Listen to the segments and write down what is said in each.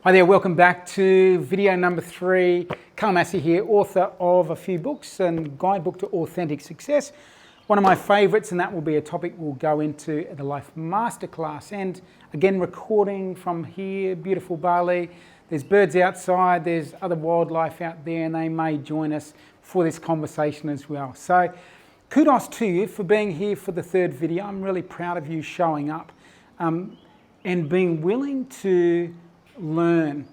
Hi there, welcome back to video number 3. Massy here, author of a few books and guidebook to authentic success. One of my favourites, and that will be a topic we'll go into at the Life Masterclass. And again, recording from here, beautiful Bali. There's birds outside, there's other wildlife out there, and they may join us for this conversation as well. So kudos to you for being here for the third video. I'm really proud of you showing up and being willing to learn.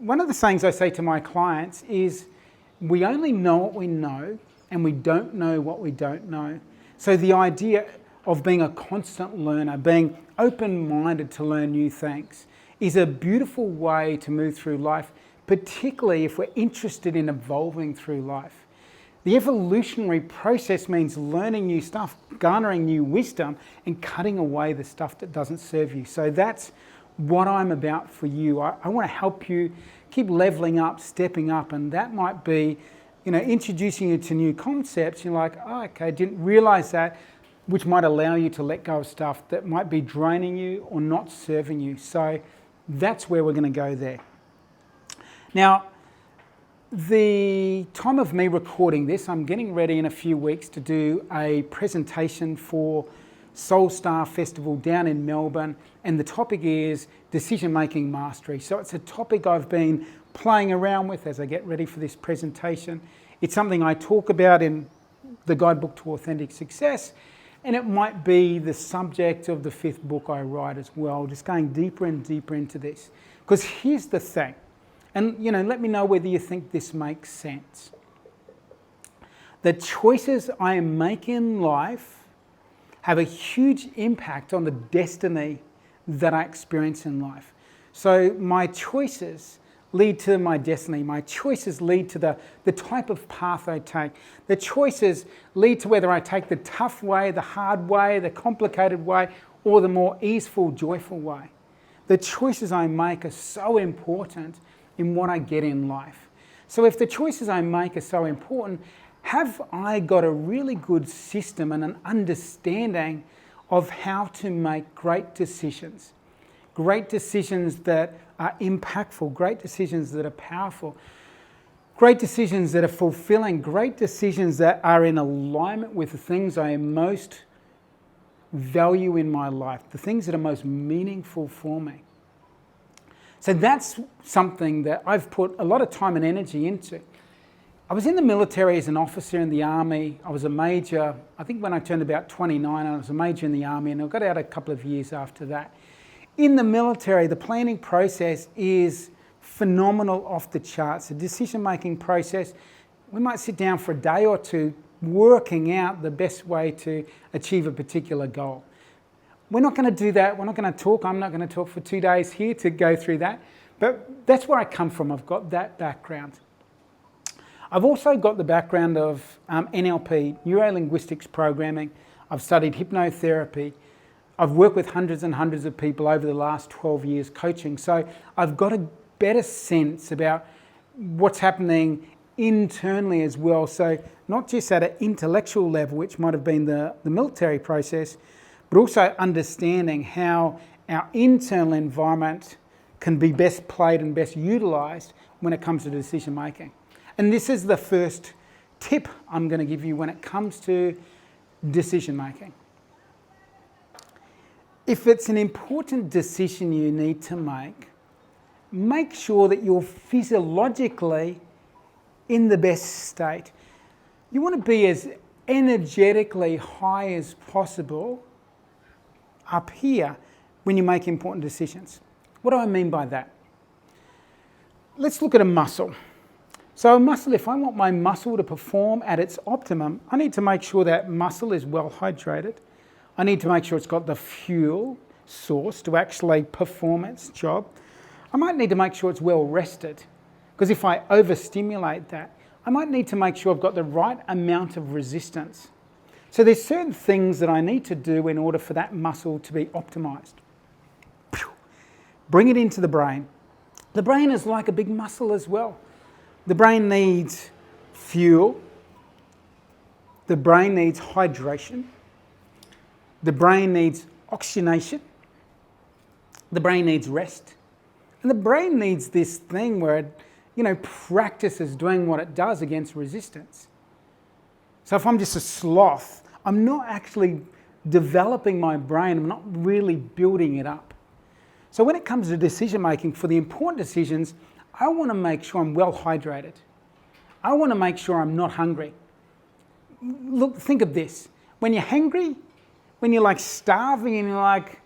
One of the things I say to my clients is we only know what we know and we don't know what we don't know. So the idea of being a constant learner, being open-minded to learn new things, is a beautiful way to move through life, particularly if we're interested in evolving through life. The evolutionary process means learning new stuff, garnering new wisdom, and cutting away the stuff that doesn't serve you. So that's what I'm about for you. I want to help you keep leveling up, stepping up, and that might be, introducing you to new concepts. You're like, oh, okay, didn't realize that, which might allow you to let go of stuff that might be draining you or not serving you. So that's where we're going to go there. Now, the time of me recording this, I'm getting ready in a few weeks to do a presentation for Soul Star Festival down in Melbourne, and the topic is decision-making mastery. So it's a topic I've been playing around with as I get ready for this presentation. It's something I talk about in the guidebook to authentic success, and it might be the subject of the 5th book I write as well, just going deeper and deeper into this. Because here's the thing, and let me know whether you think this makes sense. The choices I make in life have a huge impact on the destiny that I experience in life. So my choices lead to my destiny. My choices lead to the type of path I take. The choices lead to whether I take the tough way, the hard way, the complicated way, or the more easeful, joyful way. The choices I make are so important in what I get in life. So if the choices I make are so important, have I got a really good system and an understanding of how to make great decisions that are impactful, great decisions that are powerful, great decisions that are fulfilling, great decisions that are in alignment with the things I most value in my life, the things that are most meaningful for me. So that's something that I've put a lot of time and energy into. I was in the military as an officer in the army. I was a major, I think when I turned about 29, I was a major in the army, and I got out a couple of years after that. In the military, the planning process is phenomenal, off the charts. The decision-making process, we might sit down for a day or two working out the best way to achieve a particular goal. We're not going to do that. We're not going to talk. I'm not going to talk for 2 days here to go through that. But that's where I come from. I've got that background. I've also got the background of NLP, neuro-linguistics programming. I've studied hypnotherapy. I've worked with hundreds and hundreds of people over the last 12 years coaching. So I've got a better sense about what's happening internally as well. So not just at an intellectual level, which might have been the military process, but also understanding how our internal environment can be best played and best utilised when it comes to decision making. And this is the first tip I'm going to give you when it comes to decision making. If it's an important decision you need to make sure that you're physiologically in the best state. You want to be as energetically high as possible up here when you make important decisions. What do I mean by that? Let's look at a muscle. So a muscle, if I want my muscle to perform at its optimum, I need to make sure that muscle is well hydrated. I need to make sure it's got the fuel source to actually perform its job. I might need to make sure it's well rested, because if I overstimulate that, I might need to make sure I've got the right amount of resistance. So there's certain things that I need to do in order for that muscle to be optimized. Bring it into the brain. The brain is like a big muscle as well. The brain needs fuel. The brain needs hydration. The brain needs oxygenation. The brain needs rest. And the brain needs this thing where it, practices doing what it does against resistance. So if I'm just a sloth, I'm not actually developing my brain, I'm not really building it up. So when it comes to decision making, for the important decisions, I want to make sure I'm well hydrated. I want to make sure I'm not hungry. Look, think of this. When you're hungry, when you're like starving and you're like,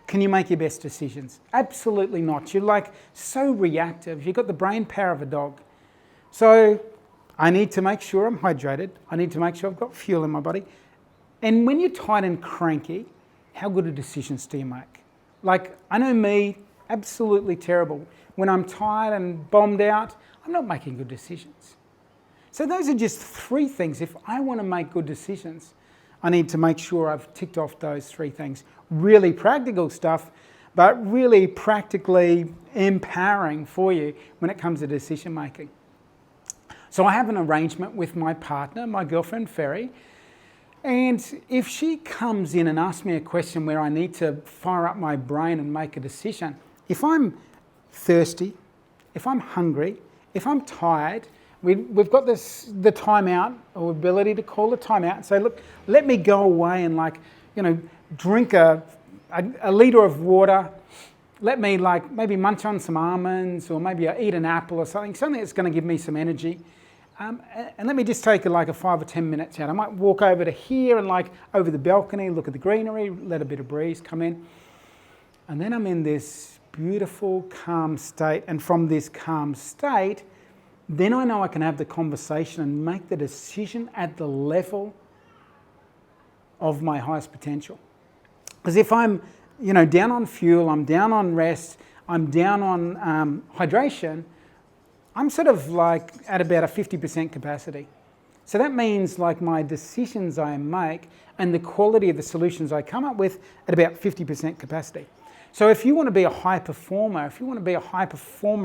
can you make your best decisions? Absolutely not. You're like so reactive. You've got the brain power of a dog. So I need to make sure I'm hydrated. I need to make sure I've got fuel in my body. And when you're tired and cranky, how good of decisions do you make? Like, I know me, absolutely terrible. When I'm tired and bombed out, I'm not making good decisions. So those are just 3 things. If I want to make good decisions, I need to make sure I've ticked off those 3 things. Really practical stuff, but really practically empowering for you when it comes to decision making. So I have an arrangement with my partner, my girlfriend, Ferry. And if she comes in and asks me a question where I need to fire up my brain and make a decision, if I'm thirsty, if I'm hungry, if I'm tired, we've got the timeout, or ability to call a timeout and say, look, let me go away and drink a litre of water. Let me maybe munch on some almonds, or maybe I eat an apple or something that's going to give me some energy. And let me just take a 5 or 10 minutes out. I might walk over to here and over the balcony, look at the greenery, let a bit of breeze come in. And then I'm in this beautiful, calm state. And from this calm state, then I know I can have the conversation and make the decision at the level of my highest potential. Because if I'm, down on fuel, I'm down on rest, I'm down on hydration, I'm sort of at about a 50% capacity. So that means my decisions I make and the quality of the solutions I come up with at about 50% capacity. So if you want to be a high performer,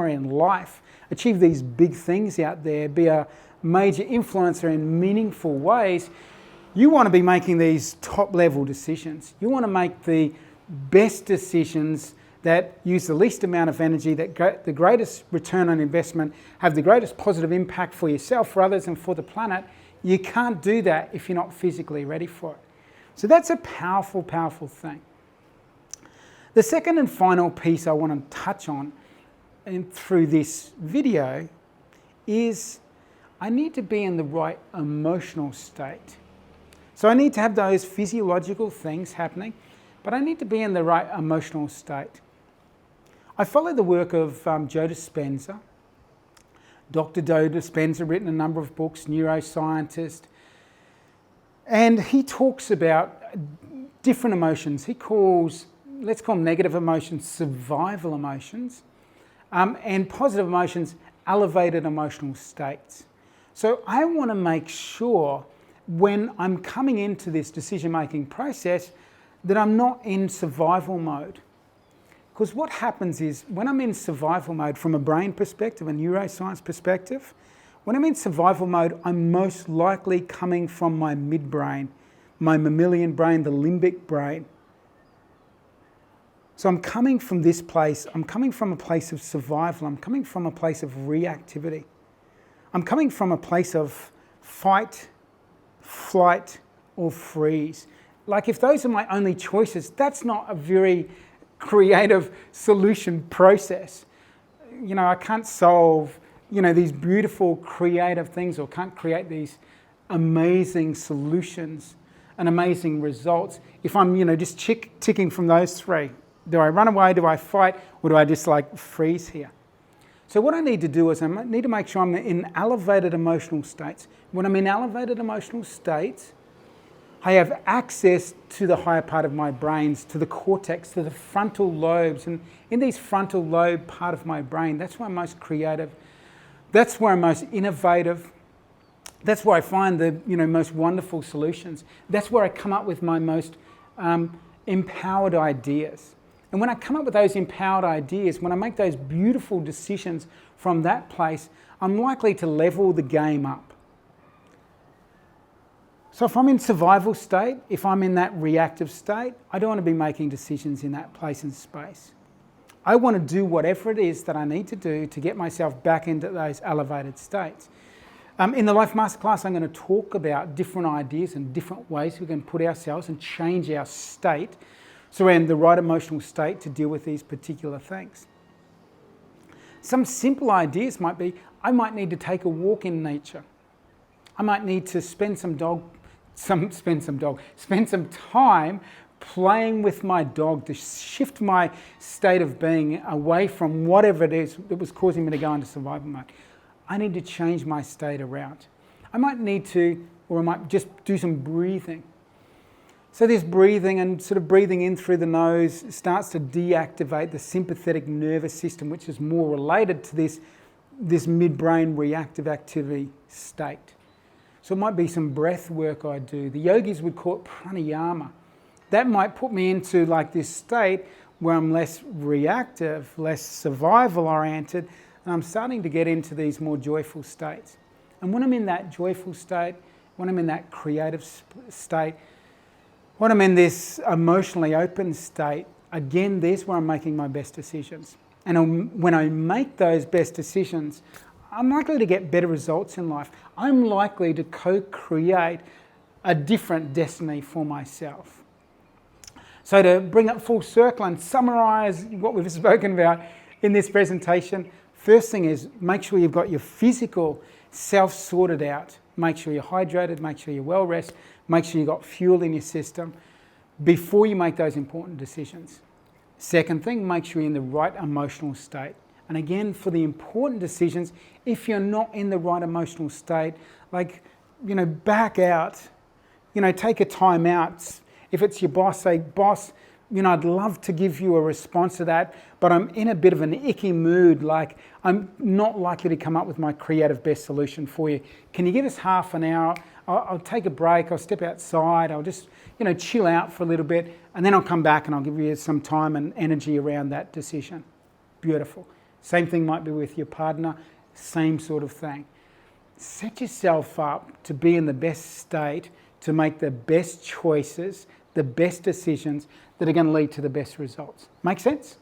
in life, achieve these big things out there, be a major influencer in meaningful ways, you want to be making these top level decisions. You want to make the best decisions that use the least amount of energy, that get the greatest return on investment, have the greatest positive impact for yourself, for others, and for the planet. You can't do that if you're not physically ready for it. So that's a powerful, powerful thing. The second and final piece I want to touch on through this video is I need to be in the right emotional state. So I need to have those physiological things happening, but I need to be in the right emotional state. I follow the work of Joe Dispenza. Dr. Joe Dispenza, written a number of books, neuroscientist, and he talks about different emotions. He calls, let's call them negative emotions, survival emotions, and positive emotions, elevated emotional states. So I want to make sure when I'm coming into this decision-making process that I'm not in survival mode. Because what happens is, when I'm in survival mode from a brain perspective, a neuroscience perspective, when I'm in survival mode, I'm most likely coming from my midbrain, my mammalian brain, the limbic brain. So I'm coming from this place, I'm coming from a place of survival, I'm coming from a place of reactivity. I'm coming from a place of fight, flight, or freeze. If those are my only choices, that's not a very creative solution process. I can't solve, these beautiful creative things, or can't create these amazing solutions and amazing results if I'm, just ticking from those 3. Do I run away? Do I fight? Or do I just freeze here? So what I need to do is I need to make sure I'm in elevated emotional states. When I'm in elevated emotional states, I have access to the higher part of my brains, to the cortex, to the frontal lobes. And in these frontal lobe part of my brain, that's where I'm most creative. That's where I'm most innovative. That's where I find the most wonderful solutions. That's where I come up with my most empowered ideas. And when I come up with those empowered ideas, when I make those beautiful decisions from that place, I'm likely to level the game up. So if I'm in survival state, if I'm in that reactive state, I don't want to be making decisions in that place and space. I want to do whatever it is that I need to do to get myself back into those elevated states. In the Life Masterclass, I'm going to talk about different ideas and different ways we can put ourselves and change our state so we're in the right emotional state to deal with these particular things. Some simple ideas might be, I might need to take a walk in nature. I might need to spend some time playing with my dog to shift my state of being away from whatever it is that was causing me to go into survival mode. I need to change my state around. I might need to, or I might just do some breathing. So this breathing and sort of breathing in through the nose starts to deactivate the sympathetic nervous system, which is more related to this midbrain reactive activity state. So it might be some breath work I do. The yogis would call it pranayama. That might put me into like this state where I'm less reactive, less survival oriented, and I'm starting to get into these more joyful states. And when I'm in that joyful state, when I'm in that creative state, when I'm in this emotionally open state, again, there's where I'm making my best decisions. And when I make those best decisions, I'm likely to get better results in life. I'm likely to co-create a different destiny for myself. So to bring it full circle and summarise what we've spoken about in this presentation, first thing is make sure you've got your physical self sorted out. Make sure you're hydrated, make sure you're well rested, make sure you've got fuel in your system before you make those important decisions. Second thing, make sure you're in the right emotional state. And again, for the important decisions, if you're not in the right emotional state, back out, take a time out. If it's your boss, say, boss, I'd love to give you a response to that, but I'm in a bit of an icky mood, like I'm not likely to come up with my creative best solution for you. Can you give us half an hour? I'll take a break, I'll step outside, I'll just, chill out for a little bit, and then I'll come back and I'll give you some time and energy around that decision. Beautiful. Same thing might be with your partner, same sort of thing. Set yourself up to be in the best state, to make the best choices, the best decisions that are going to lead to the best results. Make sense?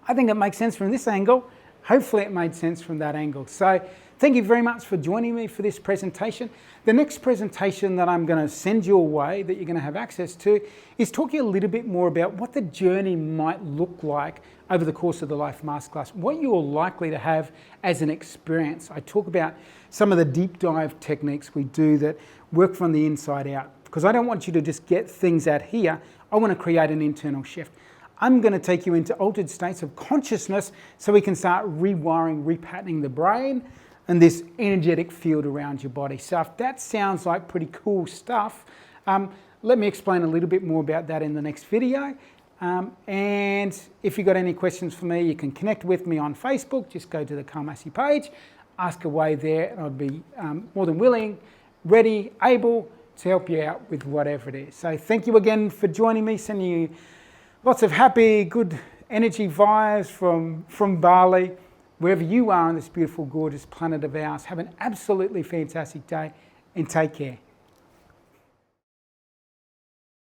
I think it makes sense from this angle. Hopefully it made sense from that angle. So thank you very much for joining me for this presentation. The next presentation that I'm going to send you away that you're going to have access to is talking a little bit more about what the journey might look like over the course of the Life Masterclass, what you're likely to have as an experience. I talk about some of the deep dive techniques we do that work from the inside out, because I don't want you to just get things out here. I want to create an internal shift. I'm going to take you into altered states of consciousness so we can start rewiring, repatterning the brain and this energetic field around your body. So if that sounds like pretty cool stuff, let me explain a little bit more about that in the next video. And if you've got any questions for me, you can connect with me on Facebook. Just go to the Massy page, ask away there, and I'd be more than willing, ready, able to help you out with whatever it is. So thank you again for joining me, sending you lots of happy, good energy vibes from Bali. Wherever you are on this beautiful, gorgeous planet of ours, have an absolutely fantastic day and take care.